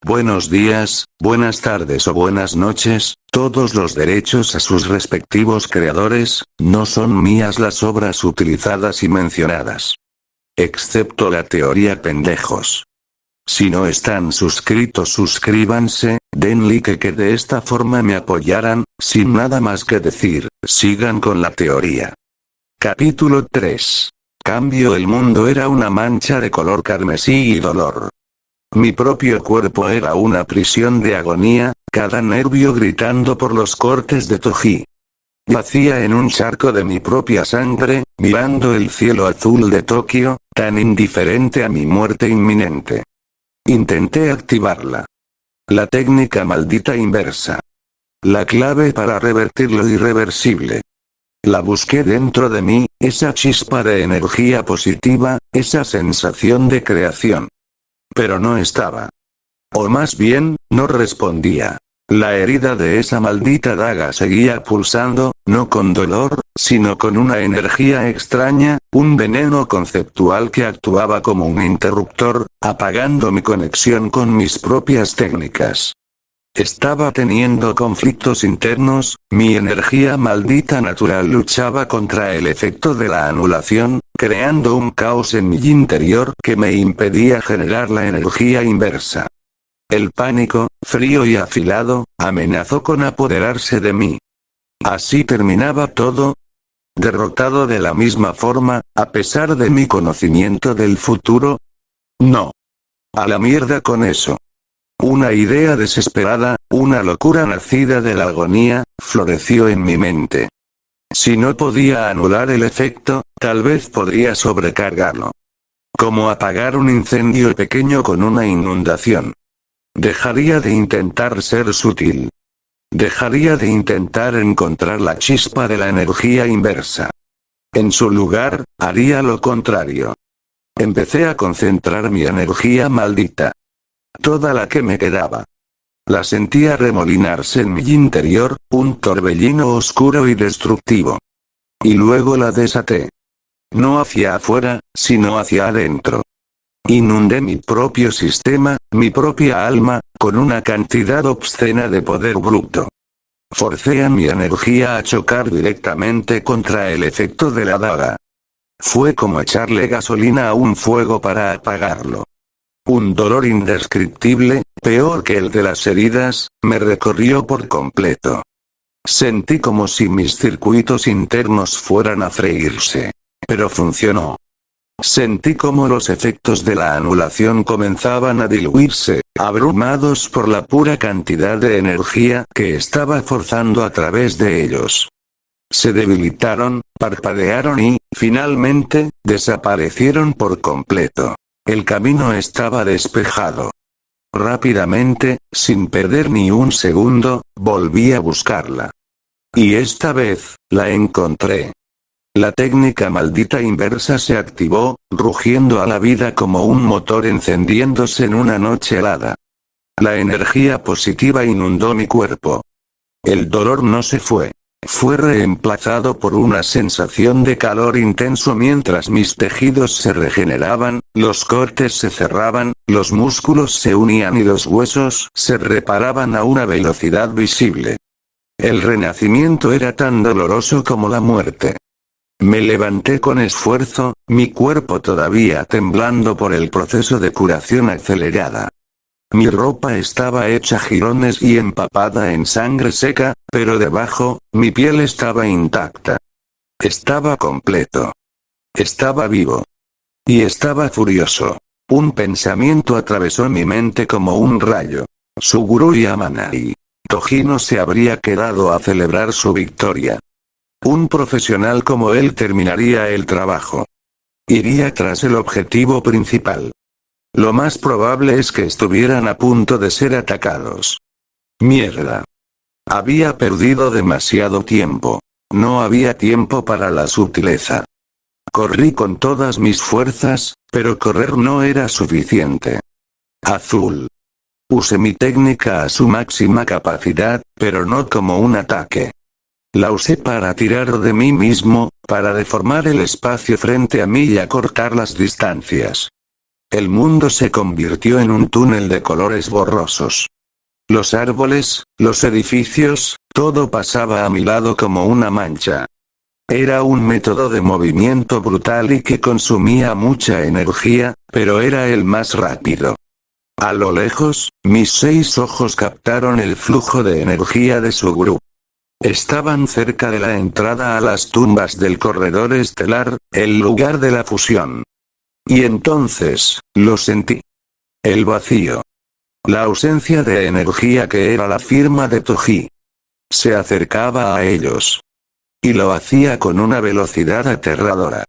Buenos días, buenas tardes o buenas noches, todos los derechos a sus respectivos creadores, no son mías las obras utilizadas y mencionadas. Excepto la teoría pendejos. Si no están suscritos suscríbanse, den like que de esta forma me apoyarán, sin nada más que decir, sigan con la teoría. Capítulo 3. Cambio. El mundo era una mancha de color carmesí y dolor. Mi propio cuerpo era una prisión de agonía, cada nervio gritando por los cortes de Toji. Yacía en un charco de mi propia sangre, mirando el cielo azul de Tokio, tan indiferente a mi muerte inminente. Intenté activarla. La técnica maldita inversa. La clave para revertir lo irreversible. La busqué dentro de mí, esa chispa de energía positiva, esa sensación de creación. Pero no estaba. O más bien, no respondía. La herida de esa maldita daga seguía pulsando, no con dolor, sino con una energía extraña, un veneno conceptual que actuaba como un interruptor, apagando mi conexión con mis propias técnicas. Estaba teniendo conflictos internos, mi energía maldita natural luchaba contra el efecto de la anulación, creando un caos en mi interior que me impedía generar la energía inversa. El pánico, frío y afilado, amenazó con apoderarse de mí. Así terminaba todo. Derrotado de la misma forma, a pesar de mi conocimiento del futuro. No. A la mierda con eso. Una idea desesperada, una locura nacida de la agonía, floreció en mi mente. Si no podía anular el efecto, tal vez podría sobrecargarlo. Como apagar un incendio pequeño con una inundación. Dejaría de intentar ser sutil. Dejaría de intentar encontrar la chispa de la energía inversa. En su lugar, haría lo contrario. Empecé a concentrar mi energía maldita. Toda la que me quedaba. La sentía remolinarse en mi interior, un torbellino oscuro y destructivo. Y luego la desaté. No hacia afuera, sino hacia adentro. Inundé mi propio sistema, mi propia alma, con una cantidad obscena de poder bruto. Forcé a mi energía a chocar directamente contra el efecto de la daga. Fue como echarle gasolina a un fuego para apagarlo. Un dolor indescriptible, peor que el de las heridas, me recorrió por completo. Sentí como si mis circuitos internos fueran a freírse. Pero funcionó. Sentí como los efectos de la anulación comenzaban a diluirse, abrumados por la pura cantidad de energía que estaba forzando a través de ellos. Se debilitaron, parpadearon y, finalmente, desaparecieron por completo. El camino estaba despejado. Rápidamente, sin perder ni un segundo, volví a buscarla. Y esta vez, la encontré. La técnica maldita inversa se activó, rugiendo a la vida como un motor encendiéndose en una noche helada. La energía positiva inundó mi cuerpo. El dolor no se fue. Fue reemplazado por una sensación de calor intenso mientras mis tejidos se regeneraban, los cortes se cerraban, los músculos se unían y los huesos se reparaban a una velocidad visible. El renacimiento era tan doloroso como la muerte. Me levanté con esfuerzo, mi cuerpo todavía temblando por el proceso de curación acelerada. Mi ropa estaba hecha jirones y empapada en sangre seca, pero debajo, mi piel estaba intacta. Estaba completo. Estaba vivo. Y estaba furioso. Un pensamiento atravesó mi mente como un rayo. Suguru Yamanai. Toji no se habría quedado a celebrar su victoria. Un profesional como él terminaría el trabajo. Iría tras el objetivo principal. Lo más probable es que estuvieran a punto de ser atacados. Mierda. Había perdido demasiado tiempo. No había tiempo para la sutileza. Corrí con todas mis fuerzas, pero correr no era suficiente. Azul. Usé mi técnica a su máxima capacidad, pero no como un ataque. La usé para tirar de mí mismo, para deformar el espacio frente a mí y acortar las distancias. El mundo se convirtió en un túnel de colores borrosos. Los árboles, los edificios, todo pasaba a mi lado como una mancha. Era un método de movimiento brutal y que consumía mucha energía, pero era el más rápido. A lo lejos, mis 6 ojos captaron el flujo de energía de Suguru. Estaban cerca de la entrada a las tumbas del corredor estelar, el lugar de la fusión. Y entonces, lo sentí. El vacío. La ausencia de energía que era la firma de Toji. Se acercaba a ellos. Y lo hacía con una velocidad aterradora.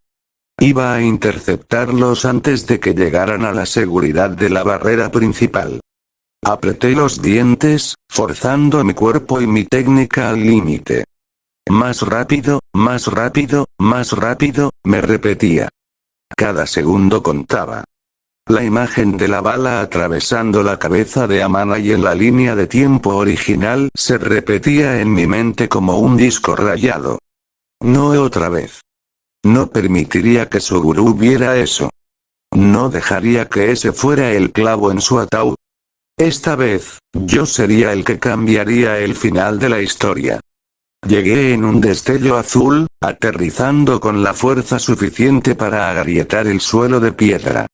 Iba a interceptarlos antes de que llegaran a la seguridad de la barrera principal. Apreté los dientes, forzando mi cuerpo y mi técnica al límite. Más rápido, más rápido, más rápido, me repetía. Cada segundo contaba. La imagen de la bala atravesando la cabeza de Amana y en la línea de tiempo original se repetía en mi mente como un disco rayado. No otra vez. No permitiría que Suguru viera eso. No dejaría que ese fuera el clavo en su ataúd. Esta vez, yo sería el que cambiaría el final de la historia. Llegué en un destello azul, aterrizando con la fuerza suficiente para agrietar el suelo de piedra.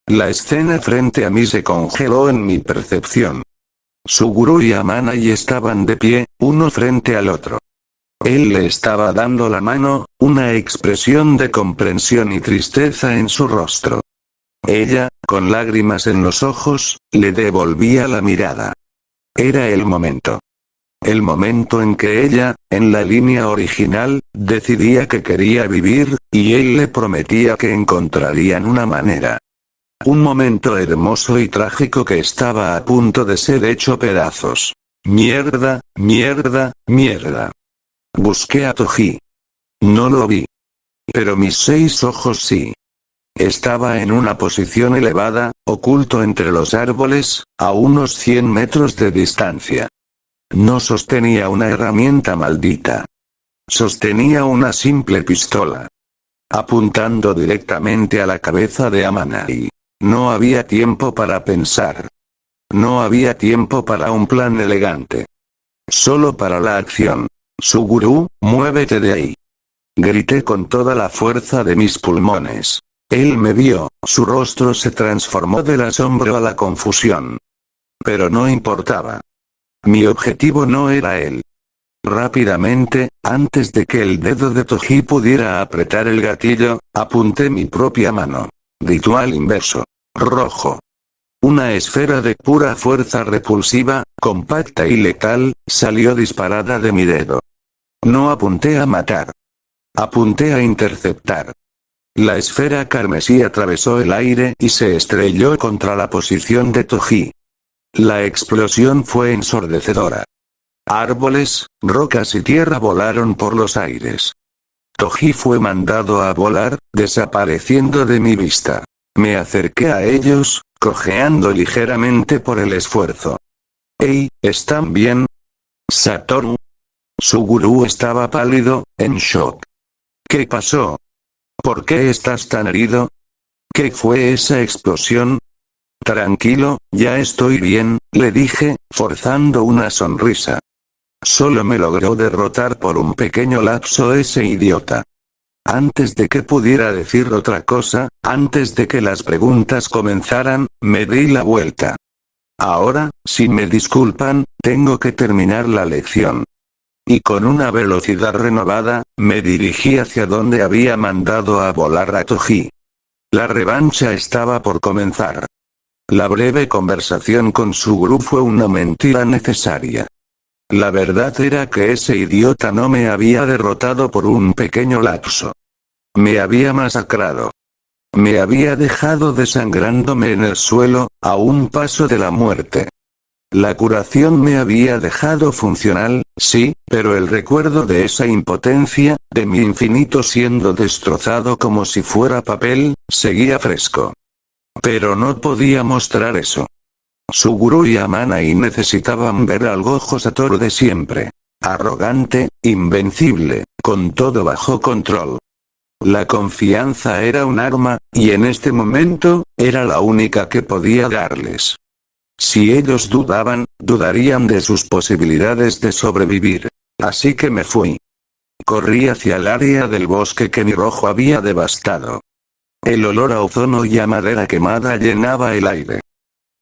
La escena frente a mí se congeló en mi percepción. Suguru y Amanai estaban de pie, uno frente al otro. Él le estaba dando la mano, una expresión de comprensión y tristeza en su rostro. Ella, con lágrimas en los ojos, le devolvía la mirada. Era el momento. El momento en que ella, en la línea original, decidía que quería vivir, y él le prometía que encontrarían una manera. Un momento hermoso y trágico que estaba a punto de ser hecho pedazos. Mierda, mierda, mierda. Busqué a Toji. No lo vi. Pero mis 6 ojos sí. Estaba en una posición elevada, oculto entre los árboles, a unos 100 metros de distancia. No sostenía una herramienta maldita. Sostenía una simple pistola. Apuntando directamente a la cabeza de Amanai. No había tiempo para pensar. No había tiempo para un plan elegante. Solo para la acción. Suguru, muévete de ahí. Grité con toda la fuerza de mis pulmones. Él me vio, su rostro se transformó del asombro a la confusión. Pero no importaba. Mi objetivo no era él. Rápidamente, antes de que el dedo de Toji pudiera apretar el gatillo, apunté mi propia mano. Ritual inverso. Rojo. Una esfera de pura fuerza repulsiva, compacta y letal, salió disparada de mi dedo. No apunté a matar. Apunté a interceptar. La esfera carmesí atravesó el aire y se estrelló contra la posición de Toji. La explosión fue ensordecedora. Árboles, rocas y tierra volaron por los aires. Toji fue mandado a volar, desapareciendo de mi vista. Me acerqué a ellos, cojeando ligeramente por el esfuerzo. «Hey, ¿están bien? Satoru». Suguru estaba pálido, en shock. «¿Qué pasó? ¿Por qué estás tan herido? ¿Qué fue esa explosión?» «Tranquilo, ya estoy bien», le dije, forzando una sonrisa. Solo me logró derrotar por un pequeño lapso ese idiota. Antes de que pudiera decir otra cosa, antes de que las preguntas comenzaran, me di la vuelta. Ahora, si me disculpan, tengo que terminar la lección. Y con una velocidad renovada, me dirigí hacia donde había mandado a volar a Toji. La revancha estaba por comenzar. La breve conversación con Suguru fue una mentira necesaria. La verdad era que ese idiota no me había derrotado por un pequeño lapso. Me había masacrado. Me había dejado desangrándome en el suelo, a un paso de la muerte. La curación me había dejado funcional, sí, pero el recuerdo de esa impotencia, de mi infinito siendo destrozado como si fuera papel, seguía fresco. Pero no podía mostrar eso. Suguru y Amanai necesitaban ver al Gojo Satoru de siempre. Arrogante, invencible, con todo bajo control. La confianza era un arma, y en este momento, era la única que podía darles. Si ellos dudaban, dudarían de sus posibilidades de sobrevivir. Así que me fui. Corrí hacia el área del bosque que mi rojo había devastado. El olor a ozono y a madera quemada llenaba el aire.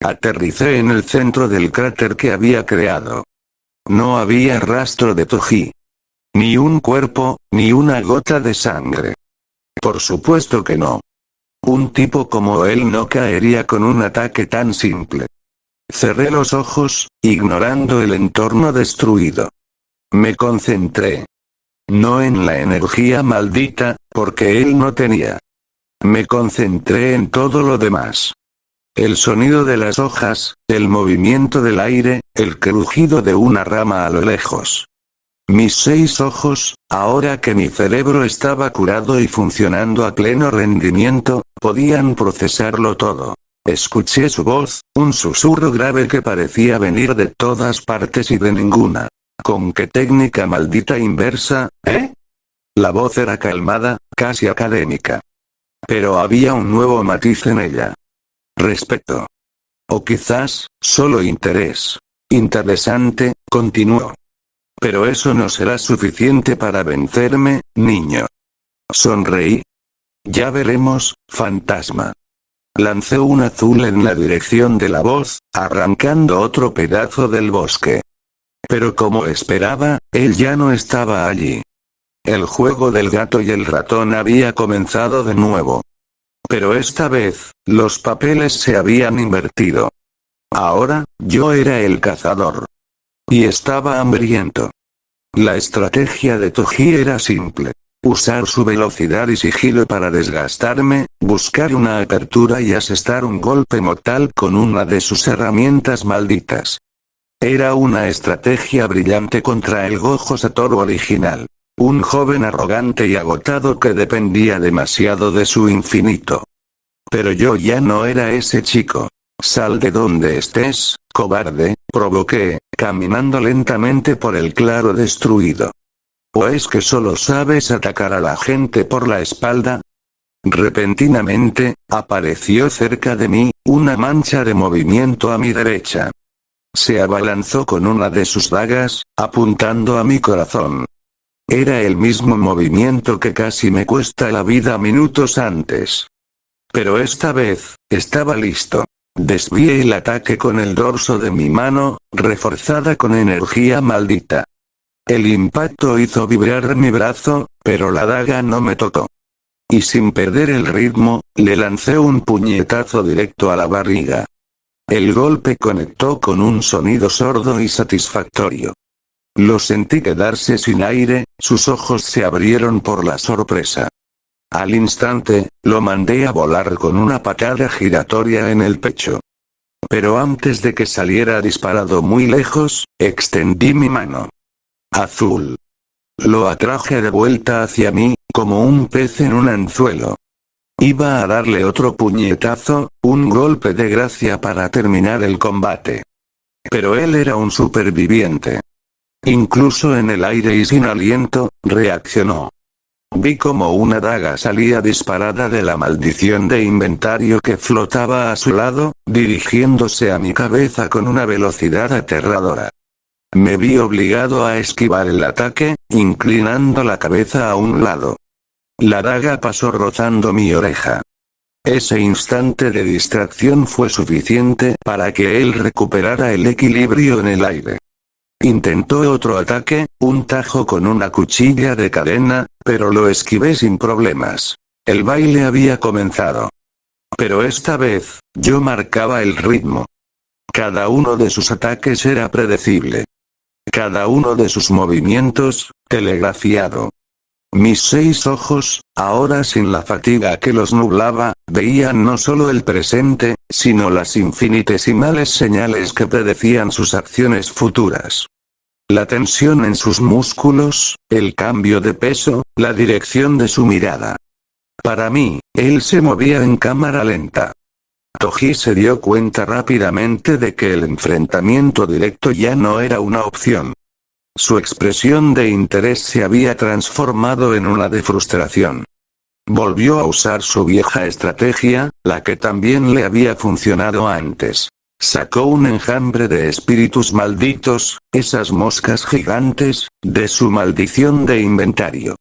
Aterricé en el centro del cráter que había creado. No había rastro de Toji. Ni un cuerpo, ni una gota de sangre. Por supuesto que no. Un tipo como él no caería con un ataque tan simple. Cerré los ojos, ignorando el entorno destruido. Me concentré. No en la energía maldita, porque él no tenía. Me concentré en todo lo demás. El sonido de las hojas, el movimiento del aire, el crujido de una rama a lo lejos. Mis 6 ojos, ahora que mi cerebro estaba curado y funcionando a pleno rendimiento, podían procesarlo todo. Escuché su voz, un susurro grave que parecía venir de todas partes y de ninguna. ¿Con qué técnica maldita inversa, eh? La voz era calmada, casi académica. Pero había un nuevo matiz en ella. Respeto. O quizás, solo interés. Interesante, continuó. Pero eso no será suficiente para vencerme, niño. Sonreí. Ya veremos, fantasma. Lancé un azul en la dirección de la voz, arrancando otro pedazo del bosque. Pero como esperaba, él ya no estaba allí. El juego del gato y el ratón había comenzado de nuevo. Pero esta vez, los papeles se habían invertido. Ahora, yo era el cazador. Y estaba hambriento. La estrategia de Toji era simple. Usar su velocidad y sigilo para desgastarme, buscar una apertura y asestar un golpe mortal con una de sus herramientas malditas. Era una estrategia brillante contra el Gojo Satoru original. Un joven arrogante y agotado que dependía demasiado de su infinito. Pero yo ya no era ese chico. Sal de donde estés, cobarde, provoqué, caminando lentamente por el claro destruido. ¿O es que solo sabes atacar a la gente por la espalda? Repentinamente, apareció cerca de mí, una mancha de movimiento a mi derecha. Se abalanzó con una de sus dagas, apuntando a mi corazón. Era el mismo movimiento que casi me cuesta la vida minutos antes. Pero esta vez, estaba listo. Desvié el ataque con el dorso de mi mano, reforzada con energía maldita. El impacto hizo vibrar mi brazo, pero la daga no me tocó. Y sin perder el ritmo, le lancé un puñetazo directo a la barriga. El golpe conectó con un sonido sordo y satisfactorio. Lo sentí quedarse sin aire, sus ojos se abrieron por la sorpresa. Al instante, lo mandé a volar con una patada giratoria en el pecho. Pero antes de que saliera disparado muy lejos, extendí mi mano. Azul. Lo atraje de vuelta hacia mí, como un pez en un anzuelo. Iba a darle otro puñetazo, un golpe de gracia para terminar el combate. Pero él era un superviviente. Incluso en el aire y sin aliento, reaccionó. Vi como una daga salía disparada de la maldición de inventario que flotaba a su lado, dirigiéndose a mi cabeza con una velocidad aterradora. Me vi obligado a esquivar el ataque, inclinando la cabeza a un lado. La daga pasó rozando mi oreja. Ese instante de distracción fue suficiente para que él recuperara el equilibrio en el aire. Intentó otro ataque, un tajo con una cuchilla de cadena, pero lo esquivé sin problemas. El baile había comenzado. Pero esta vez, yo marcaba el ritmo. Cada uno de sus ataques era predecible. Cada uno de sus movimientos, telegrafiado. Mis 6 ojos, ahora sin la fatiga que los nublaba, veían no solo el presente, sino las infinitesimales señales que predecían sus acciones futuras. La tensión en sus músculos, el cambio de peso, la dirección de su mirada. Para mí, él se movía en cámara lenta. Toji se dio cuenta rápidamente de que el enfrentamiento directo ya no era una opción. Su expresión de interés se había transformado en una de frustración. volvió a usar su vieja estrategia, la que también le había funcionado antes. Sacó un enjambre de espíritus malditos, esas moscas gigantes, de su maldición de inventario.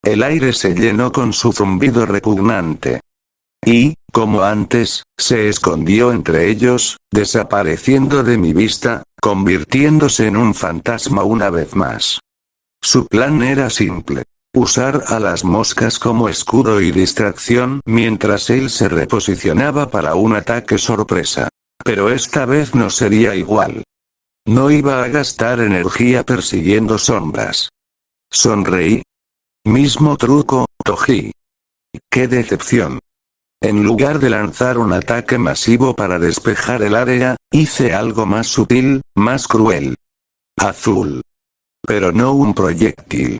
El aire se llenó con su zumbido repugnante. Y, como antes, se escondió entre ellos, desapareciendo de mi vista, convirtiéndose en un fantasma una vez más. Su plan era simple. Usar a las moscas como escudo y distracción mientras él se reposicionaba para un ataque sorpresa. Pero esta vez no sería igual. No iba a gastar energía persiguiendo sombras. Sonreí. Mismo truco, Toji. ¡Qué decepción! En lugar de lanzar un ataque masivo para despejar el área, hice algo más sutil, más cruel. Azul. Pero no un proyectil.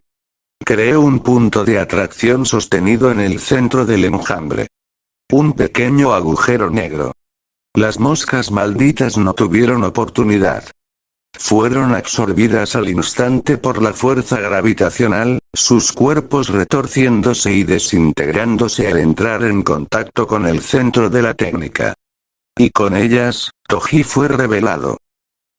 Creé un punto de atracción sostenido en el centro del enjambre. Un pequeño agujero negro. Las moscas malditas no tuvieron oportunidad. Fueron absorbidas al instante por la fuerza gravitacional, sus cuerpos retorciéndose y desintegrándose al entrar en contacto con el centro de la técnica. Y con ellas, Toji fue revelado.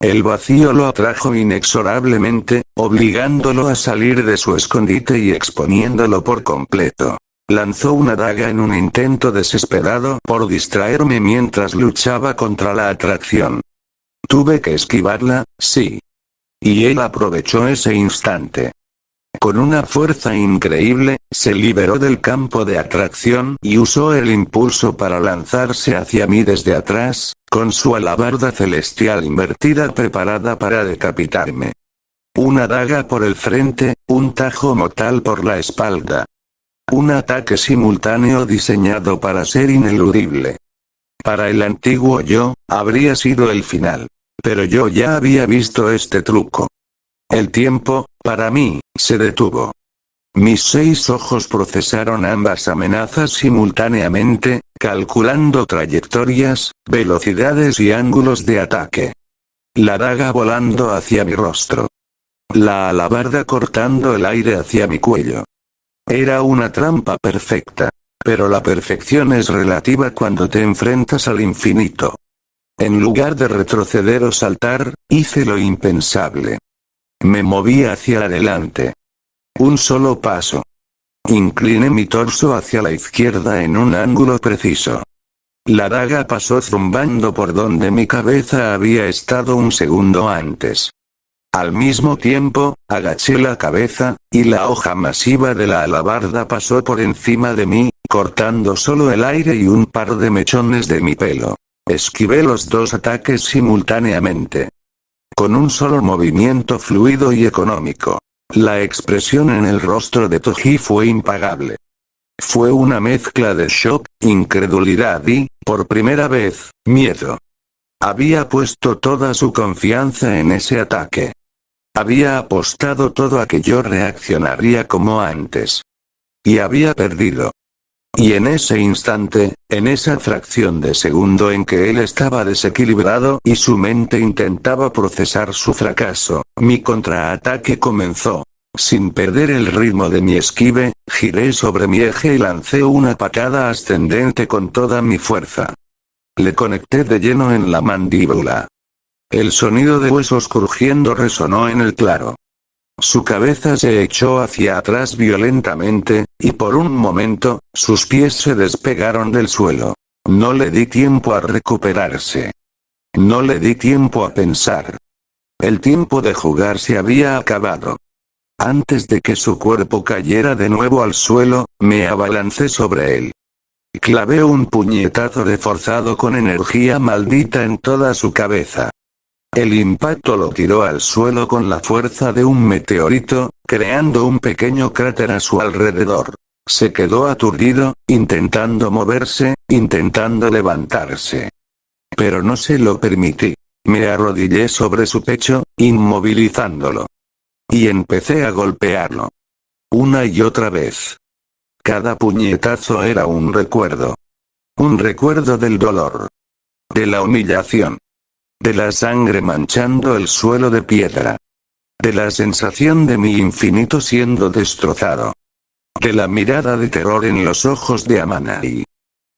El vacío lo atrajo inexorablemente, obligándolo a salir de su escondite y exponiéndolo por completo. Lanzó una daga en un intento desesperado por distraerme mientras luchaba contra la atracción. Tuve que esquivarla, sí. Y él aprovechó ese instante. Con una fuerza increíble, se liberó del campo de atracción y usó el impulso para lanzarse hacia mí desde atrás, con su alabarda celestial invertida preparada para decapitarme. Una daga por el frente, un tajo mortal por la espalda. Un ataque simultáneo diseñado para ser ineludible. Para el antiguo yo, habría sido el final. Pero yo ya había visto este truco. El tiempo, para mí, se detuvo. Mis 6 ojos procesaron ambas amenazas simultáneamente, calculando trayectorias, velocidades y ángulos de ataque. La daga volando hacia mi rostro. La alabarda cortando el aire hacia mi cuello. Era una trampa perfecta. Pero la perfección es relativa cuando te enfrentas al infinito. En lugar de retroceder o saltar, hice lo impensable. Me moví hacia adelante. Un solo paso. Incliné mi torso hacia la izquierda en un ángulo preciso. La daga pasó zumbando por donde mi cabeza había estado un segundo antes. Al mismo tiempo, agaché la cabeza, y la hoja masiva de la alabarda pasó por encima de mí, cortando solo el aire y un par de mechones de mi pelo. Esquivé los 2 ataques simultáneamente. Con un solo movimiento fluido y económico. La expresión en el rostro de Toji fue impagable. Fue una mezcla de shock, incredulidad y, por primera vez, miedo. Había puesto toda su confianza en ese ataque. Había apostado todo a que yo reaccionaría como antes. Y había perdido. Y en ese instante, en esa fracción de segundo en que él estaba desequilibrado y su mente intentaba procesar su fracaso, mi contraataque comenzó. Sin perder el ritmo de mi esquive, giré sobre mi eje y lancé una patada ascendente con toda mi fuerza. Le conecté de lleno en la mandíbula. El sonido de huesos crujiendo resonó en el claro. Su cabeza se echó hacia atrás violentamente, y por un momento, sus pies se despegaron del suelo. No le di tiempo a recuperarse. No le di tiempo a pensar. El tiempo de jugar se había acabado. Antes de que su cuerpo cayera de nuevo al suelo, me abalancé sobre él. Clavé un puñetazo reforzado con energía maldita en toda su cabeza. El impacto lo tiró al suelo con la fuerza de un meteorito, creando un pequeño cráter a su alrededor. Se quedó aturdido, intentando moverse, intentando levantarse. Pero no se lo permití. Me arrodillé sobre su pecho, inmovilizándolo. Y empecé a golpearlo. Una y otra vez. Cada puñetazo era un recuerdo. Un recuerdo del dolor. De la humillación. De la sangre manchando el suelo de piedra. De la sensación de mi infinito siendo destrozado. De la mirada de terror en los ojos de Amanai.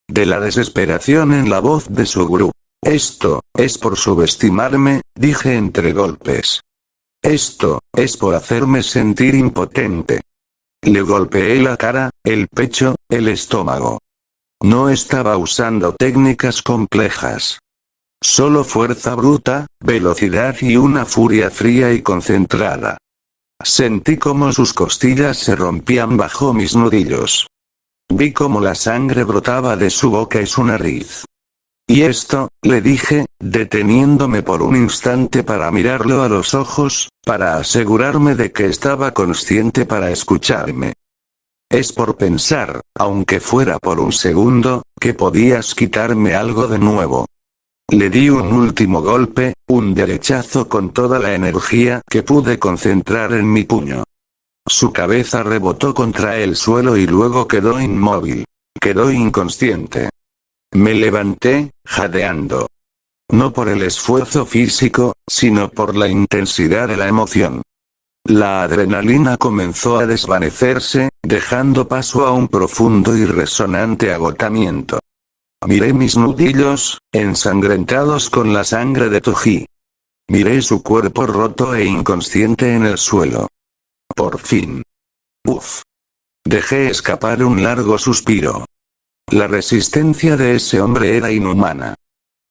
De la desesperación en la voz de Suguru. Esto es por subestimarme, dije entre golpes. Esto es por hacerme sentir impotente. Le golpeé la cara, el pecho, el estómago. No estaba usando técnicas complejas. Solo fuerza bruta, velocidad y una furia fría y concentrada. Sentí como sus costillas se rompían bajo mis nudillos. Vi cómo la sangre brotaba de su boca y su nariz. Y esto, le dije, deteniéndome por un instante para mirarlo a los ojos, para asegurarme de que estaba consciente para escucharme. Es por pensar, aunque fuera por un segundo, que podías quitarme algo de nuevo. Le di un último golpe, un derechazo con toda la energía que pude concentrar en mi puño. Su cabeza rebotó contra el suelo y luego quedó inmóvil. Quedó inconsciente. Me levanté, jadeando. No por el esfuerzo físico, sino por la intensidad de la emoción. La adrenalina comenzó a desvanecerse, dejando paso a un profundo y resonante agotamiento. Miré mis nudillos, ensangrentados con la sangre de Toji. Miré su cuerpo roto e inconsciente en el suelo. Por fin. Uf. Dejé escapar un largo suspiro. La resistencia de ese hombre era inhumana.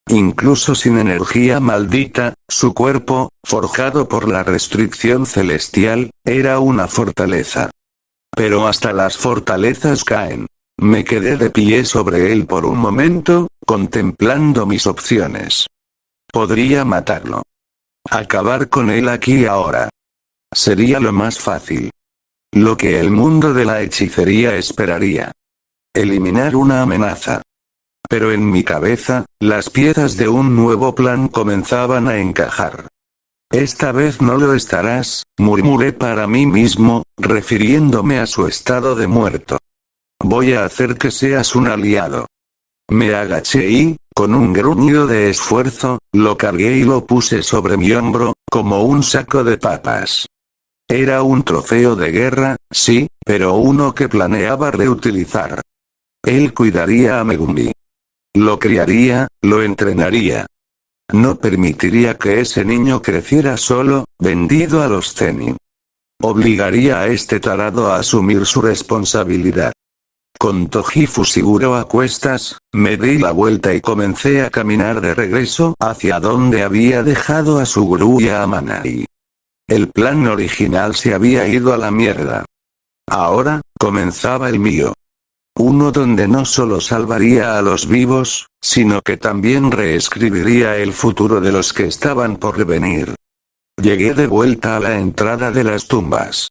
Incluso sin energía maldita, su cuerpo, forjado por la restricción celestial, era una fortaleza. Pero hasta las fortalezas caen. Me quedé de pie sobre él por un momento, contemplando mis opciones. Podría matarlo. Acabar con él aquí y ahora. Sería lo más fácil. Lo que el mundo de la hechicería esperaría. Eliminar una amenaza. Pero en mi cabeza, las piezas de un nuevo plan comenzaban a encajar. Esta vez no lo estarás, murmuré para mí mismo, refiriéndome a su estado de muerto. Voy a hacer que seas un aliado. Me agaché y, con un gruñido de esfuerzo, lo cargué y lo puse sobre mi hombro, como un saco de papas. Era un trofeo de guerra, sí, pero uno que planeaba reutilizar. Él cuidaría a Megumi. Lo criaría, lo entrenaría. No permitiría que ese niño creciera solo, vendido a los Zenin. Obligaría a este tarado a asumir su responsabilidad. Con Toji Fushiguro a cuestas, me di la vuelta y comencé a caminar de regreso hacia donde había dejado a Suguru y a Amanai. El plan original se había ido a la mierda. Ahora, comenzaba el mío. Uno donde no solo salvaría a los vivos, sino que también reescribiría el futuro de los que estaban por venir. Llegué de vuelta a la entrada de las tumbas.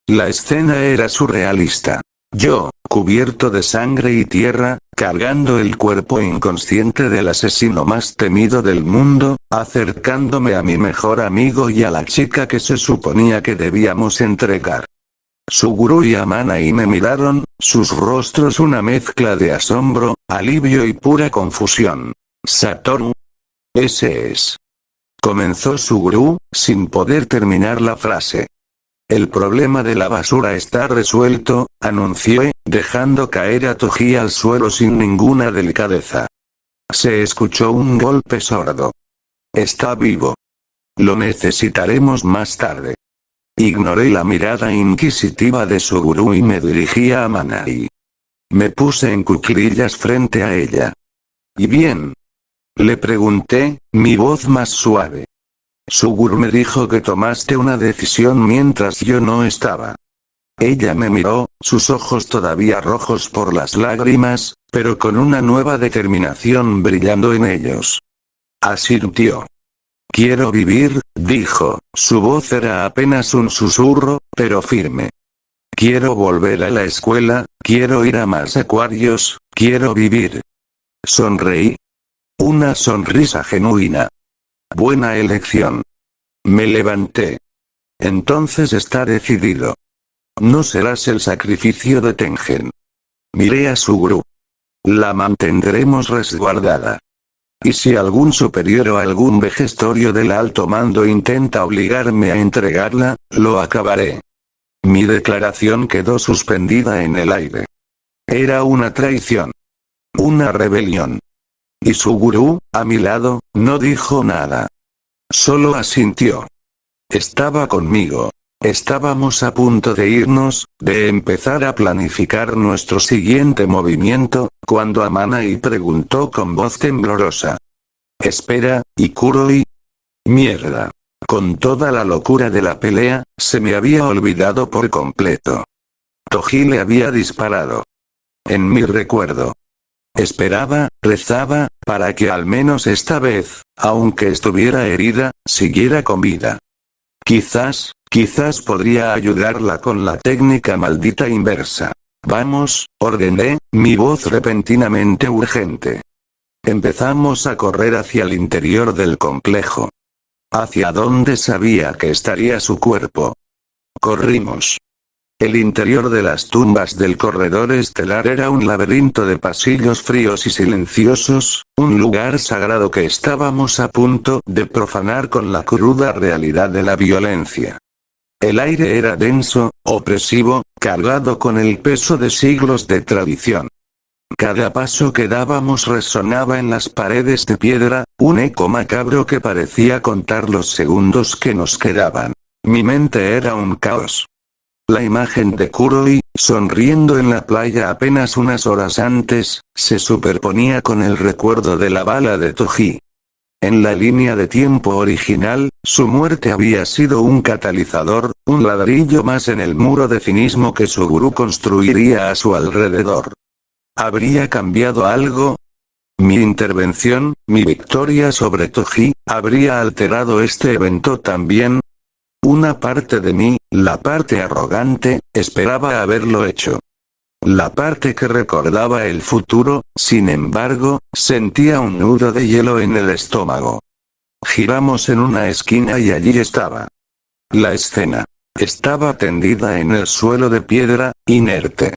La escena era surrealista. Yo, cubierto de sangre y tierra, cargando el cuerpo inconsciente del asesino más temido del mundo, acercándome a mi mejor amigo y a la chica que se suponía que debíamos entregar. Suguru y Amanai me miraron, sus rostros una mezcla de asombro, alivio y pura confusión. Satoru. Ese es. Comenzó Suguru, sin poder terminar la frase. El problema de la basura está resuelto, anunció, dejando caer a Toji al suelo sin ninguna delicadeza. Se escuchó un golpe sordo. Está vivo. Lo necesitaremos más tarde. Ignoré la mirada inquisitiva de Suguru y me dirigí a Amanai. Me puse en cuclillas frente a ella. ¿Y bien? Le pregunté, mi voz más suave. Suguru me dijo que tomaste una decisión mientras yo no estaba. Ella me miró, sus ojos todavía rojos por las lágrimas, pero con una nueva determinación brillando en ellos. Asintió. Quiero vivir, dijo, su voz era apenas un susurro, pero firme. Quiero volver a la escuela, quiero ir a más acuarios, quiero vivir. Sonreí. Una sonrisa genuina. Buena elección. Me levanté. Entonces está decidido. No serás el sacrificio de Tengen. Miré a Suguru. La mantendremos resguardada. Y si algún superior o algún vejestorio del alto mando intenta obligarme a entregarla, lo acabaré. Mi declaración quedó suspendida en el aire. Era una traición. Una rebelión. Y Suguru, a mi lado, no dijo nada. Solo asintió. Estaba conmigo. Estábamos a punto de irnos, de empezar a planificar nuestro siguiente movimiento, cuando Amanai preguntó con voz temblorosa. Espera, ¿y Kuroi? Mierda. Con toda la locura de la pelea, se me había olvidado por completo. Toji le había disparado. En mi recuerdo. Esperaba, rezaba, para que al menos esta vez, aunque estuviera herida, siguiera con vida. Quizás podría ayudarla con la técnica maldita inversa. Vamos, ordené, mi voz repentinamente urgente. Empezamos a correr hacia el interior del complejo. Hacia donde sabía que estaría su cuerpo. Corrimos. El interior de las tumbas del corredor estelar era un laberinto de pasillos fríos y silenciosos, un lugar sagrado que estábamos a punto de profanar con la cruda realidad de la violencia. El aire era denso, opresivo, cargado con el peso de siglos de tradición. Cada paso que dábamos resonaba en las paredes de piedra, un eco macabro que parecía contar los segundos que nos quedaban. Mi mente era un caos. La imagen de Kuroi, sonriendo en la playa apenas unas horas antes, se superponía con el recuerdo de la bala de Toji. En la línea de tiempo original, su muerte había sido un catalizador, un ladrillo más en el muro de cinismo que Suguru construiría a su alrededor. ¿Habría cambiado algo? Mi intervención, mi victoria sobre Toji, ¿habría alterado este evento también? Una parte de mí, la parte arrogante, esperaba haberlo hecho. La parte que recordaba el futuro, sin embargo, sentía un nudo de hielo en el estómago. Giramos en una esquina y allí estaba. La escena. Estaba tendida en el suelo de piedra, inerte.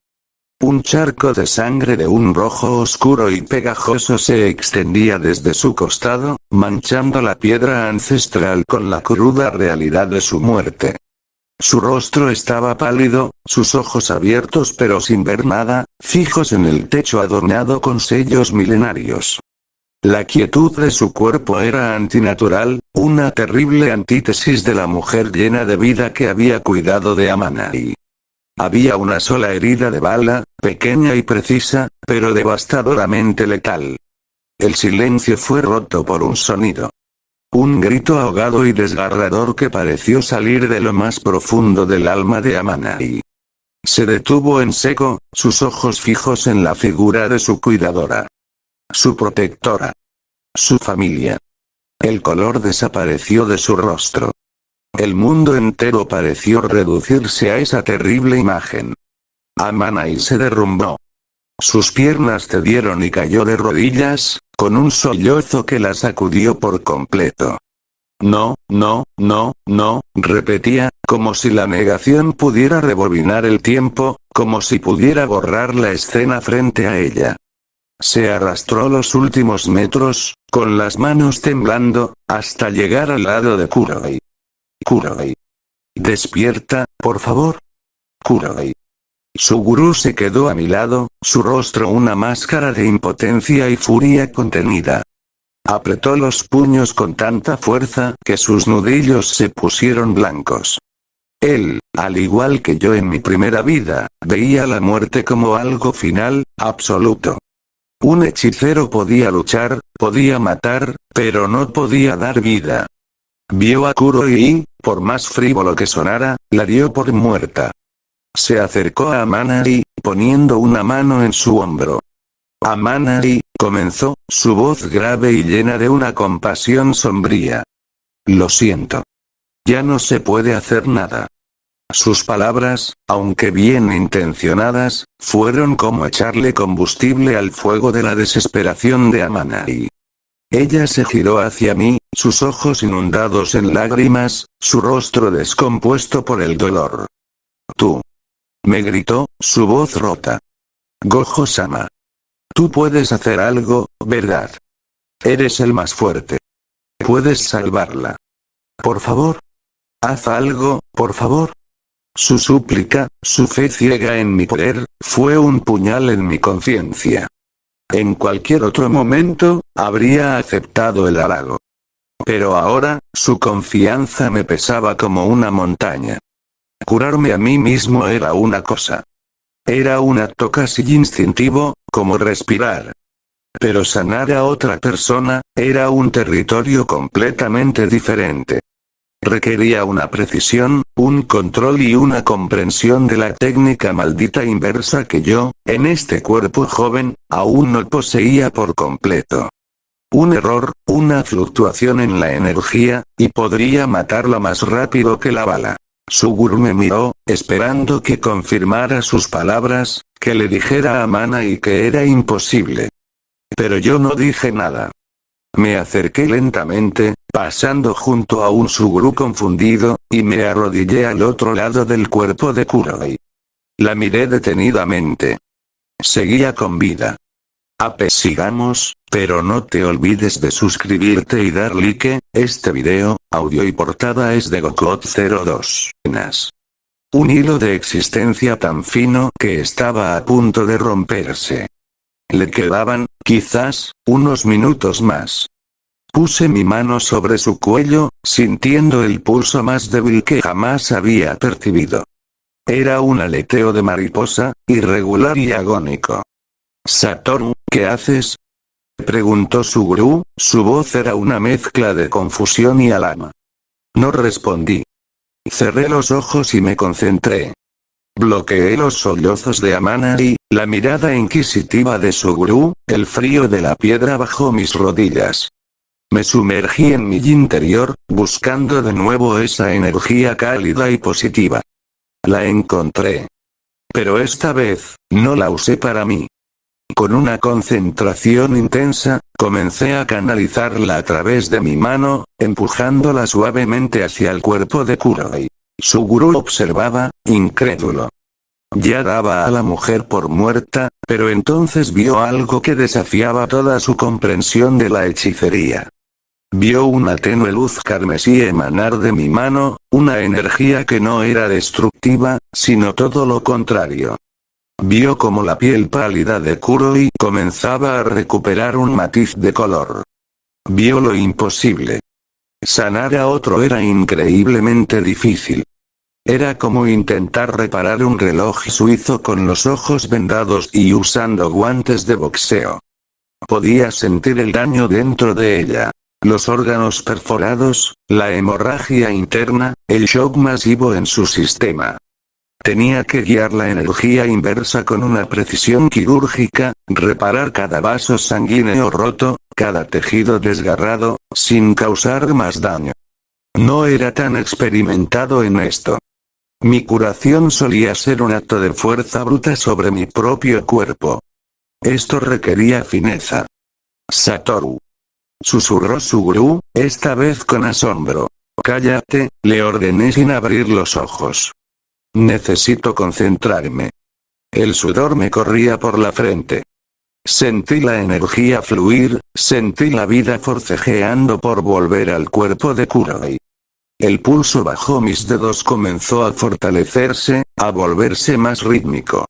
Un charco de sangre de un rojo oscuro y pegajoso se extendía desde su costado, manchando la piedra ancestral con la cruda realidad de su muerte. Su rostro estaba pálido, sus ojos abiertos pero sin ver nada, fijos en el techo adornado con sellos milenarios. La quietud de su cuerpo era antinatural, una terrible antítesis de la mujer llena de vida que había cuidado de Amanai. Había una sola herida de bala, pequeña y precisa, pero devastadoramente letal. El silencio fue roto por un sonido. Un grito ahogado y desgarrador que pareció salir de lo más profundo del alma de Amanai. Se detuvo en seco, sus ojos fijos en la figura de su cuidadora. Su protectora. Su familia. El color desapareció de su rostro. El mundo entero pareció reducirse a esa terrible imagen. Amanai se derrumbó. Sus piernas cedieron y cayó de rodillas, con un sollozo que la sacudió por completo. No, no, no, no, repetía, como si la negación pudiera rebobinar el tiempo, como si pudiera borrar la escena frente a ella. Se arrastró los últimos metros, con las manos temblando, hasta llegar al lado de Kuroi. Kuroi. Despierta, por favor. Kuroi. Suguru se quedó a mi lado, su rostro una máscara de impotencia y furia contenida. Apretó los puños con tanta fuerza que sus nudillos se pusieron blancos. Él, al igual que yo en mi primera vida, veía la muerte como algo final, absoluto. Un hechicero podía luchar, podía matar, pero no podía dar vida. Vio a Kuroi y, por más frívolo que sonara, la dio por muerta. Se acercó a Amanai, poniendo una mano en su hombro. Amanai, comenzó, su voz grave y llena de una compasión sombría. Lo siento. Ya no se puede hacer nada. Sus palabras, aunque bien intencionadas, fueron como echarle combustible al fuego de la desesperación de Amanai. Ella se giró hacia mí, sus ojos inundados en lágrimas, su rostro descompuesto por el dolor. Tú. Me gritó, su voz rota. Gojo-sama. Tú puedes hacer algo, ¿verdad? Eres el más fuerte. Puedes salvarla. Por favor. Haz algo, por favor. Su súplica, su fe ciega en mi poder, fue un puñal en mi conciencia. En cualquier otro momento, habría aceptado el halago. Pero ahora, su confianza me pesaba como una montaña. Curarme a mí mismo era una cosa. Era un acto casi instintivo, como respirar. Pero sanar a otra persona, era un territorio completamente diferente. Requería una precisión, un control y una comprensión de la técnica maldita inversa que yo, en este cuerpo joven, aún no poseía por completo. Un error, una fluctuación en la energía, y podría matarla más rápido que la bala. Suguru me miró, esperando que confirmara sus palabras, que le dijera a Manai que era imposible. Pero yo no dije nada. Me acerqué lentamente, pasando junto a un Suguru confundido, y me arrodillé al otro lado del cuerpo de Kuroi. La miré detenidamente. Seguía con vida. Sigamos, pero no te olvides de suscribirte y dar like. Este video, audio y portada es de Gokot02. Un hilo de existencia tan fino que estaba a punto de romperse. Le quedaban, quizás, unos minutos más. Puse mi mano sobre su cuello, sintiendo el pulso más débil que jamás había percibido. Era un aleteo de mariposa, irregular y agónico. Satoru, ¿qué haces? Preguntó Suguru, su voz era una mezcla de confusión y alarma. No respondí. Cerré los ojos y me concentré. Bloqueé los sollozos de Amana y, la mirada inquisitiva de Suguru, el frío de la piedra bajo mis rodillas. Me sumergí en mi interior, buscando de nuevo esa energía cálida y positiva. La encontré. Pero esta vez, no la usé para mí. Con una concentración intensa, comencé a canalizarla a través de mi mano, empujándola suavemente hacia el cuerpo de Kuroi. Suguru observaba, incrédulo. Ya daba a la mujer por muerta, pero entonces vio algo que desafiaba toda su comprensión de la hechicería. Vio una tenue luz carmesí emanar de mi mano, una energía que no era destructiva, sino todo lo contrario. Vio como la piel pálida de Kuroi comenzaba a recuperar un matiz de color. Vio lo imposible. Sanar a otro era increíblemente difícil. Era como intentar reparar un reloj suizo con los ojos vendados y usando guantes de boxeo. Podía sentir el daño dentro de ella. Los órganos perforados, la hemorragia interna, el shock masivo en su sistema. Tenía que guiar la energía inversa con una precisión quirúrgica, reparar cada vaso sanguíneo roto, cada tejido desgarrado, sin causar más daño. No era tan experimentado en esto. Mi curación solía ser un acto de fuerza bruta sobre mi propio cuerpo. Esto requería fineza. Satoru. Susurró Suguru, esta vez con asombro. Cállate, le ordené sin abrir los ojos. Necesito concentrarme. El sudor me corría por la frente. Sentí la energía fluir, sentí la vida forcejeando por volver al cuerpo de Kuroi. El pulso bajo mis dedos comenzó a fortalecerse, a volverse más rítmico.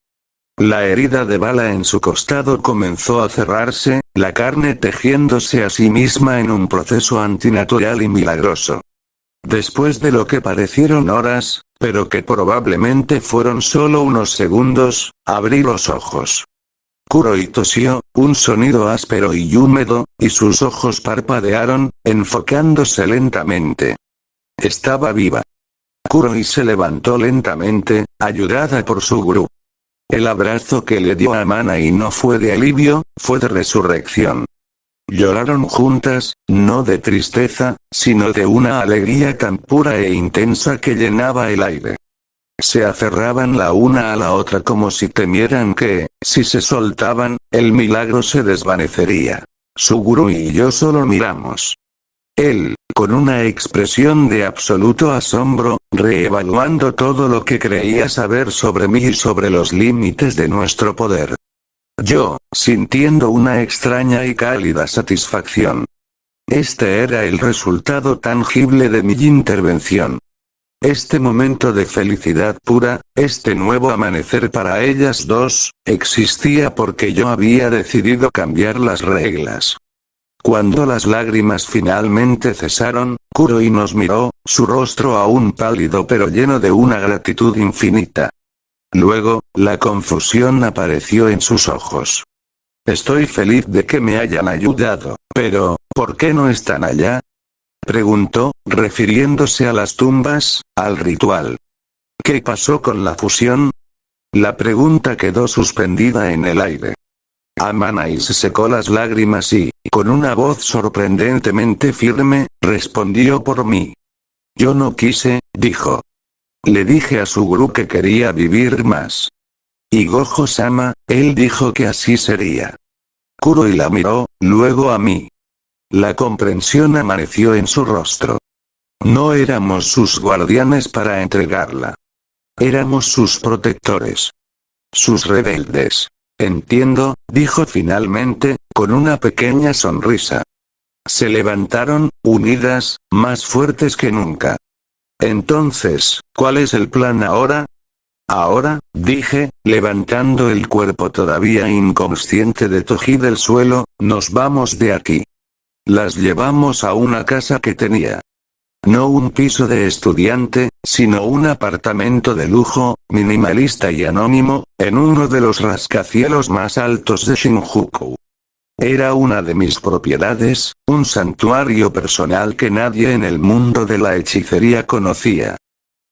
La herida de bala en su costado comenzó a cerrarse, la carne tejiéndose a sí misma en un proceso antinatural y milagroso. Después de lo que parecieron horas, pero que probablemente fueron solo unos segundos, abrí los ojos. Kuroi tosió, un sonido áspero y húmedo, y sus ojos parpadearon, enfocándose lentamente. Estaba viva. Kuroi se levantó lentamente, ayudada por Suguru. El abrazo que le dio a Manai no fue de alivio, fue de resurrección. Lloraron juntas, no de tristeza, sino de una alegría tan pura e intensa que llenaba el aire. Se aferraban la una a la otra como si temieran que, si se soltaban, el milagro se desvanecería. Suguru y yo solo miramos. Él, con una expresión de absoluto asombro, reevaluando todo lo que creía saber sobre mí y sobre los límites de nuestro poder. Yo, sintiendo una extraña y cálida satisfacción. Este era el resultado tangible de mi intervención. Este momento de felicidad pura, este nuevo amanecer para ellas dos, existía porque yo había decidido cambiar las reglas. Cuando las lágrimas finalmente cesaron, Kuroi nos miró, su rostro aún pálido pero lleno de una gratitud infinita. Luego, la confusión apareció en sus ojos. Estoy feliz de que me hayan ayudado, pero, ¿por qué no están allá? Preguntó, refiriéndose a las tumbas, al ritual. ¿Qué pasó con la fusión? La pregunta quedó suspendida en el aire. Amanai se secó las lágrimas y, con una voz sorprendentemente firme, respondió por mí. Yo no quise, dijo. Le dije a Suguru que quería vivir más. Y Gojo-sama, él dijo que así sería. Kuroi la miró, luego a mí. La comprensión amaneció en su rostro. No éramos sus guardianes para entregarla. Éramos sus protectores. Sus rebeldes. Entiendo, dijo finalmente, con una pequeña sonrisa. Se levantaron, unidas, más fuertes que nunca. Entonces, ¿cuál es el plan ahora? Ahora, dije, levantando el cuerpo todavía inconsciente de Toji del suelo, nos vamos de aquí. Las llevamos a una casa que tenía. No un piso de estudiante, sino un apartamento de lujo, minimalista y anónimo, en uno de los rascacielos más altos de Shinjuku. Era una de mis propiedades, un santuario personal que nadie en el mundo de la hechicería conocía.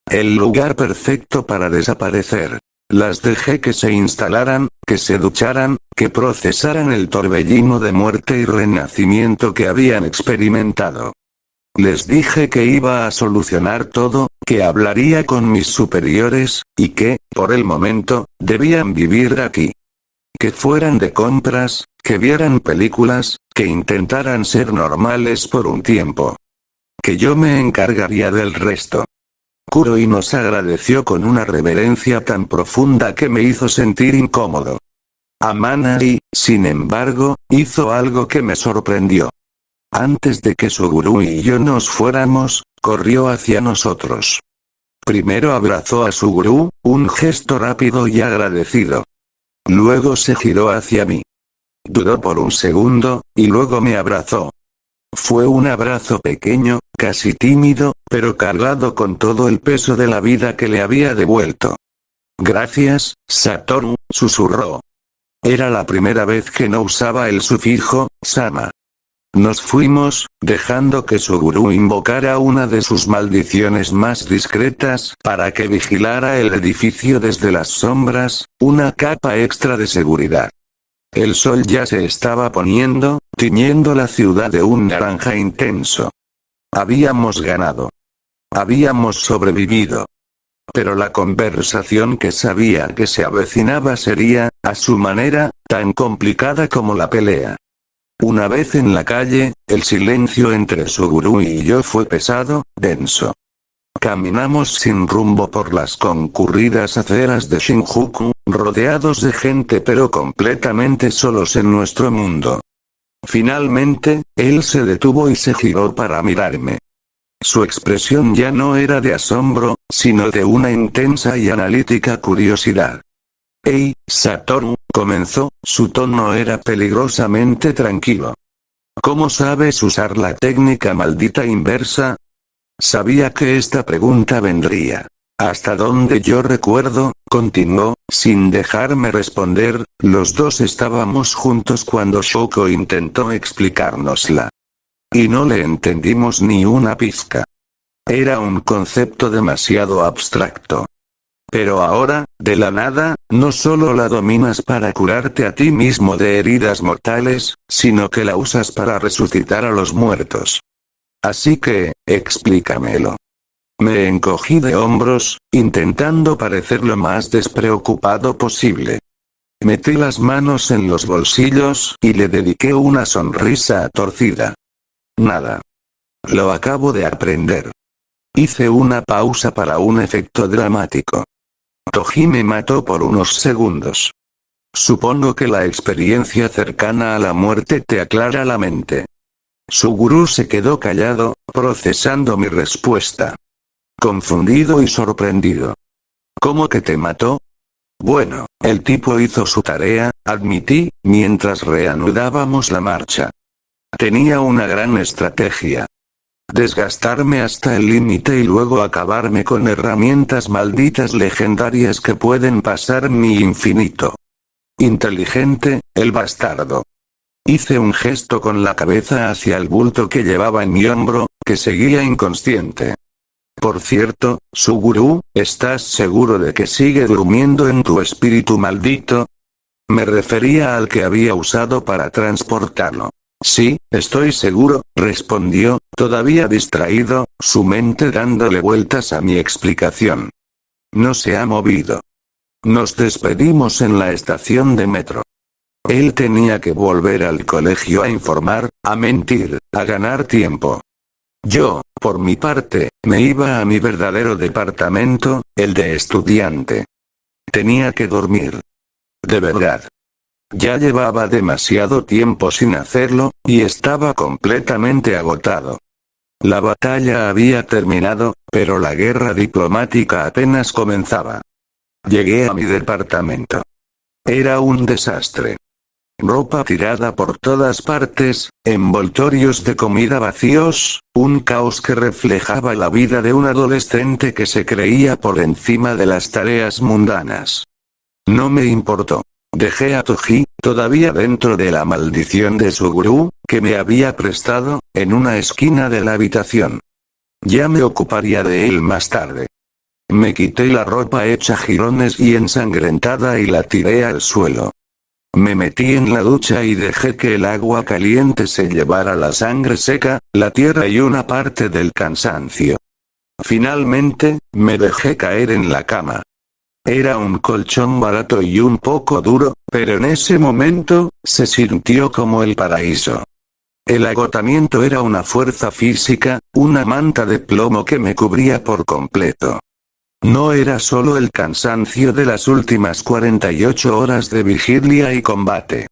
El lugar perfecto para desaparecer. Las dejé que se instalaran, que se ducharan, que procesaran el torbellino de muerte y renacimiento que habían experimentado. Les dije que iba a solucionar todo, que hablaría con mis superiores, y que, por el momento, debían vivir aquí. Que fueran de compras, que vieran películas, que intentaran ser normales por un tiempo. Que yo me encargaría del resto. Kuroi nos agradeció con una reverencia tan profunda que me hizo sentir incómodo. Amanai, sin embargo, hizo algo que me sorprendió. Antes de que Suguru y yo nos fuéramos, corrió hacia nosotros. Primero abrazó a Suguru, un gesto rápido y agradecido. Luego se giró hacia mí. Dudó por un segundo, y luego me abrazó. Fue un abrazo pequeño, casi tímido, pero cargado con todo el peso de la vida que le había devuelto. Gracias, Satoru, susurró. Era la primera vez que no usaba el sufijo, sama. Nos fuimos, dejando que Suguru invocara una de sus maldiciones más discretas para que vigilara el edificio desde las sombras, una capa extra de seguridad. El sol ya se estaba poniendo, tiñendo la ciudad de un naranja intenso. Habíamos ganado. Habíamos sobrevivido. Pero la conversación que sabía que se avecinaba sería, a su manera, tan complicada como la pelea. Una vez en la calle, el silencio entre Suguru y yo fue pesado, denso. Caminamos sin rumbo por las concurridas aceras de Shinjuku, rodeados de gente pero completamente solos en nuestro mundo. Finalmente, él se detuvo y se giró para mirarme. Su expresión ya no era de asombro, sino de una intensa y analítica curiosidad. «Hey, Satoru», comenzó, su tono era peligrosamente tranquilo. «¿Cómo sabes usar la técnica maldita inversa?» Sabía que esta pregunta vendría. Hasta donde yo recuerdo, continuó, sin dejarme responder, los dos estábamos juntos cuando Shoko intentó explicárnosla. Y no le entendimos ni una pizca. Era un concepto demasiado abstracto. Pero ahora, de la nada, no solo la dominas para curarte a ti mismo de heridas mortales, sino que la usas para resucitar a los muertos. Así que, explícamelo. Me encogí de hombros, intentando parecer lo más despreocupado posible. Metí las manos en los bolsillos y le dediqué una sonrisa torcida. Nada. Lo acabo de aprender. Hice una pausa para un efecto dramático. Toji me mató por unos segundos. Supongo que la experiencia cercana a la muerte te aclara la mente. Suguru se quedó callado, procesando mi respuesta. confundido y sorprendido. ¿Cómo que te mató? Bueno, el tipo hizo su tarea, admití, mientras reanudábamos la marcha. Tenía una gran estrategia. Desgastarme hasta el límite y luego acabarme con herramientas malditas legendarias que pueden pasar mi infinito. Inteligente, el bastardo. Hice un gesto con la cabeza hacia el bulto que llevaba en mi hombro, que seguía inconsciente. Por cierto, Suguru, ¿estás seguro de que sigue durmiendo en tu espíritu maldito? Me refería al que había usado para transportarlo. Sí, estoy seguro, respondió, todavía distraído, su mente dándole vueltas a mi explicación. No se ha movido. Nos despedimos en la estación de metro. Él tenía que volver al colegio a informar, a mentir, a ganar tiempo. Yo, por mi parte, me iba a mi verdadero departamento, el de estudiante. Tenía que dormir. De verdad. Ya llevaba demasiado tiempo sin hacerlo, y estaba completamente agotado. La batalla había terminado, pero la guerra diplomática apenas comenzaba. Llegué a mi departamento. Era un desastre. Ropa tirada por todas partes, envoltorios de comida vacíos, un caos que reflejaba la vida de un adolescente que se creía por encima de las tareas mundanas. No me importó. Dejé a Toji, todavía dentro de la maldición de Suguru, que me había prestado, en una esquina de la habitación. Ya me ocuparía de él más tarde. Me quité la ropa hecha jirones y ensangrentada y la tiré al suelo. Me metí en la ducha y dejé que el agua caliente se llevara la sangre seca, la tierra y una parte del cansancio. Finalmente, me dejé caer en la cama. Era un colchón barato y un poco duro, pero en ese momento, se sintió como el paraíso. El agotamiento era una fuerza física, una manta de plomo que me cubría por completo. No era solo el cansancio de las últimas 48 horas de vigilia y combate.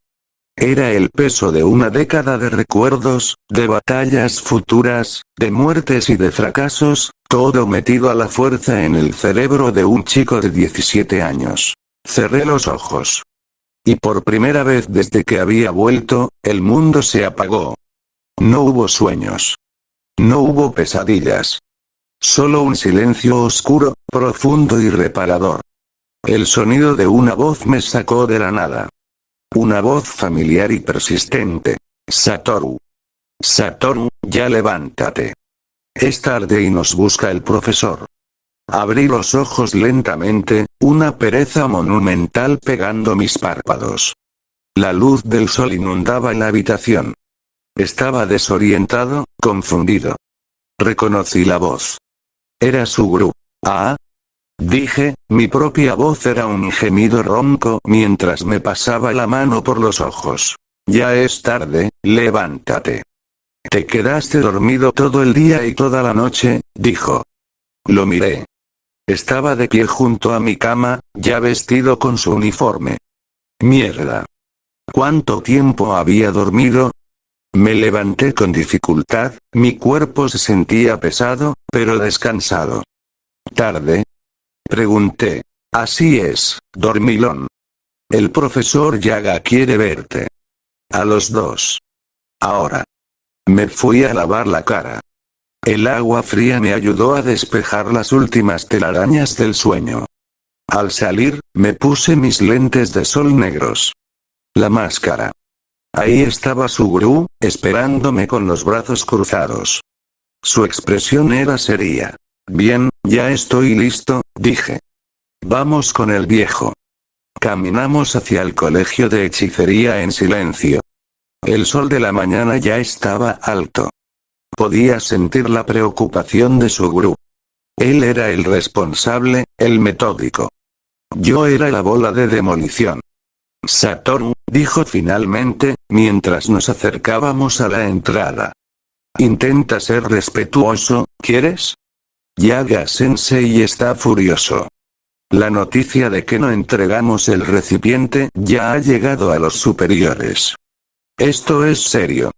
Era el peso de una década de recuerdos, de batallas futuras, de muertes y de fracasos, todo metido a la fuerza en el cerebro de un chico de 17 años. Cerré los ojos. Y por primera vez desde que había vuelto, el mundo se apagó. No hubo sueños. No hubo pesadillas. Solo un silencio oscuro, profundo y reparador. El sonido de una voz me sacó de la nada. Una voz familiar y persistente. Satoru. Satoru, ya levántate. Es tarde y nos busca el profesor. Abrí los ojos lentamente, una pereza monumental pegando mis párpados. La luz del sol inundaba la habitación. Estaba desorientado, confundido. Reconocí la voz. Era Suguru. Ah. Dije, mi propia voz era un gemido ronco mientras me pasaba la mano por los ojos. Ya es tarde, levántate. Te quedaste dormido todo el día y toda la noche, dijo. Lo miré. Estaba de pie junto a mi cama, ya vestido con su uniforme. Mierda. ¿Cuánto tiempo había dormido? Me levanté con dificultad, mi cuerpo se sentía pesado, pero descansado. ¿Tarde? Pregunté. Así es, dormilón. El profesor Yaga quiere verte. A los dos. Ahora. Me fui a lavar la cara. El agua fría me ayudó a despejar las últimas telarañas del sueño. Al salir, me puse mis lentes de sol negros. La máscara. Ahí estaba Suguru, esperándome con los brazos cruzados. Su expresión era seria. Bien, ya estoy listo, dije. Vamos con el viejo. Caminamos hacia el colegio de hechicería en silencio. El sol de la mañana ya estaba alto. Podía sentir la preocupación de Suguru. Él era el responsable, el metódico. Yo era la bola de demolición. Satoru, dijo finalmente, mientras nos acercábamos a la entrada. Intenta ser respetuoso, ¿quieres? Yaga-sensei está furioso. La noticia de que no entregamos el recipiente ya ha llegado a los superiores. Esto es serio.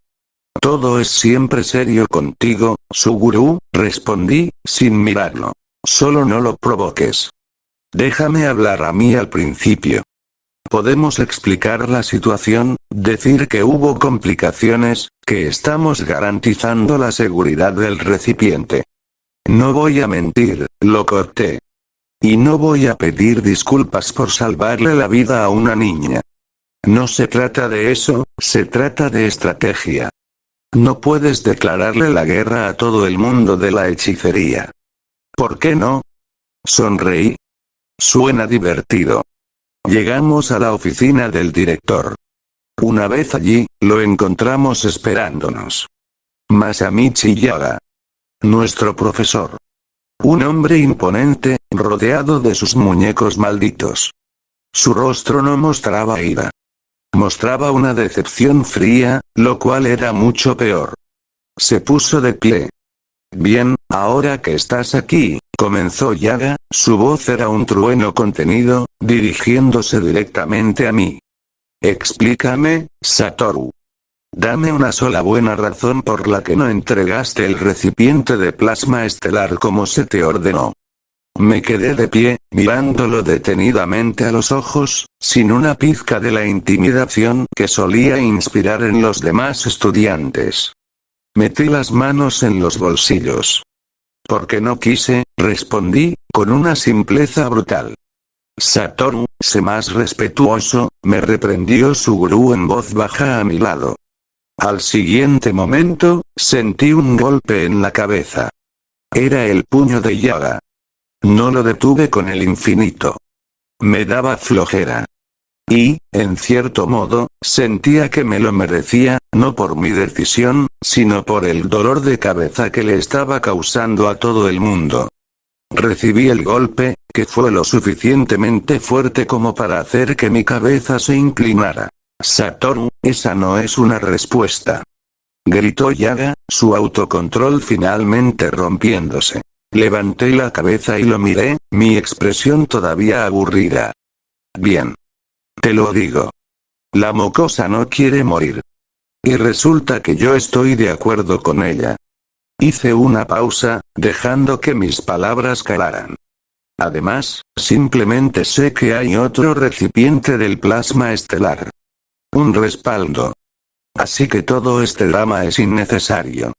Todo es siempre serio contigo, Suguru, respondí, sin mirarlo. Solo no lo provoques. Déjame hablar a mí al principio. Podemos explicar la situación, decir que hubo complicaciones, que estamos garantizando la seguridad del recipiente. No voy a mentir, lo corté. Y no voy a pedir disculpas por salvarle la vida a una niña. No se trata de eso, se trata de estrategia. No puedes declararle la guerra a todo el mundo de la hechicería. ¿Por qué no? Sonreí. Suena divertido. Llegamos a la oficina del director. Una vez allí, lo encontramos esperándonos. Masamichi Yaga. Nuestro profesor. Un hombre imponente, rodeado de sus muñecos malditos. Su rostro no mostraba ira. Mostraba una decepción fría, lo cual era mucho peor. Se puso de pie. Bien, ahora que estás aquí, comenzó Yaga, su voz era un trueno contenido, dirigiéndose directamente a mí. Explícame, Satoru. Dame una sola buena razón por la que no entregaste el recipiente de plasma estelar como se te ordenó. Me quedé de pie, mirándolo detenidamente a los ojos, sin una pizca de la intimidación que solía inspirar en los demás estudiantes. Metí las manos en los bolsillos. Porque no quise, respondí, con una simpleza brutal. Satoru, sé más respetuoso, me reprendió su gurú en voz baja a mi lado. Al siguiente momento, sentí un golpe en la cabeza. Era el puño de Yaga. No lo detuve con el infinito. Me daba flojera. Y, en cierto modo, sentía que me lo merecía, no por mi decisión, sino por el dolor de cabeza que le estaba causando a todo el mundo. Recibí el golpe, que fue lo suficientemente fuerte como para hacer que mi cabeza se inclinara. Satoru, esa no es una respuesta. Gritó Yaga, su autocontrol finalmente rompiéndose. Levanté la cabeza y lo miré, mi expresión todavía aburrida. Bien. Te lo digo. La mocosa no quiere morir. Y resulta que yo estoy de acuerdo con ella. Hice una pausa, dejando que mis palabras calaran. Además, simplemente sé que hay otro recipiente del plasma estelar. Un respaldo. Así que todo este drama es innecesario.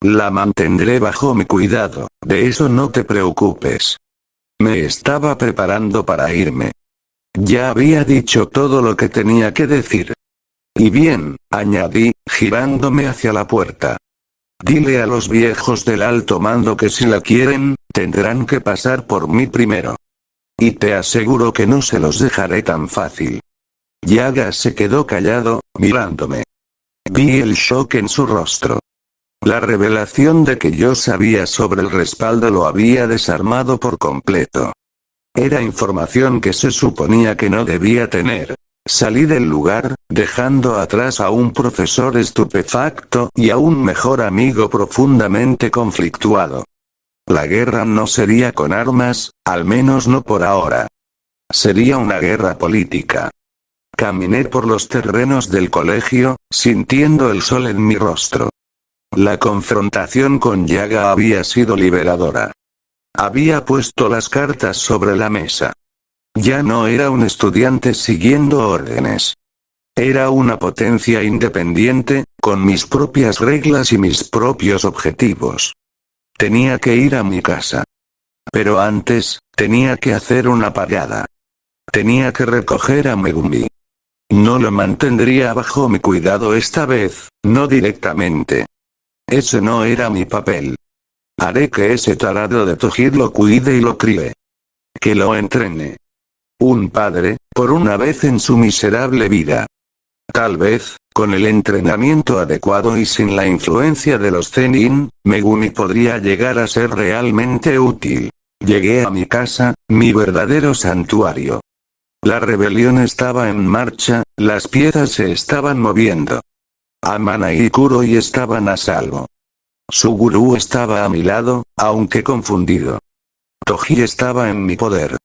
La mantendré bajo mi cuidado, de eso no te preocupes. Me estaba preparando para irme. Ya había dicho todo lo que tenía que decir. Y bien, añadí, girándome hacia la puerta. Dile a los viejos del alto mando que si la quieren, tendrán que pasar por mí primero. Y te aseguro que no se los dejaré tan fácil. Yaga se quedó callado, mirándome. Vi el shock en su rostro. La revelación de que yo sabía sobre el respaldo lo había desarmado por completo. Era información que se suponía que no debía tener. Salí del lugar, dejando atrás a un profesor estupefacto y a un mejor amigo profundamente conflictuado. La guerra no sería con armas, al menos no por ahora. Sería una guerra política. Caminé por los terrenos del colegio, sintiendo el sol en mi rostro. La confrontación con Yaga había sido liberadora. Había puesto las cartas sobre la mesa. Ya no era un estudiante siguiendo órdenes. Era una potencia independiente, con mis propias reglas y mis propios objetivos. Tenía que ir a mi casa. Pero antes, tenía que hacer una parada. Tenía que recoger a Megumi. No lo mantendría bajo mi cuidado esta vez, no directamente. Ese no era mi papel. Haré que ese tarado de Toji lo cuide y lo críe. Que lo entrene. Un padre, por una vez en su miserable vida. Tal vez, con el entrenamiento adecuado y sin la influencia de los Zenin, Megumi podría llegar a ser realmente útil. Llegué a mi casa, mi verdadero santuario. La rebelión estaba en marcha, las piezas se estaban moviendo. Amana y Kuroi estaban a salvo. Su gurú estaba a mi lado, aunque confundido. Toji estaba en mi poder.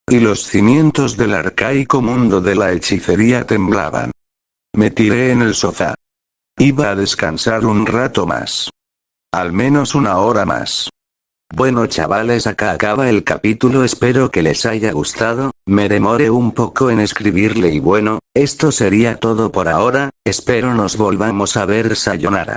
Y los cimientos del arcaico mundo de la hechicería temblaban. Me tiré en el sofá. Iba a descansar un rato más. Al menos una hora más. Bueno chavales, acá acaba el capítulo, espero que les haya gustado, me demoré un poco en escribirle y bueno, esto sería todo por ahora, espero nos volvamos a ver, sayonara.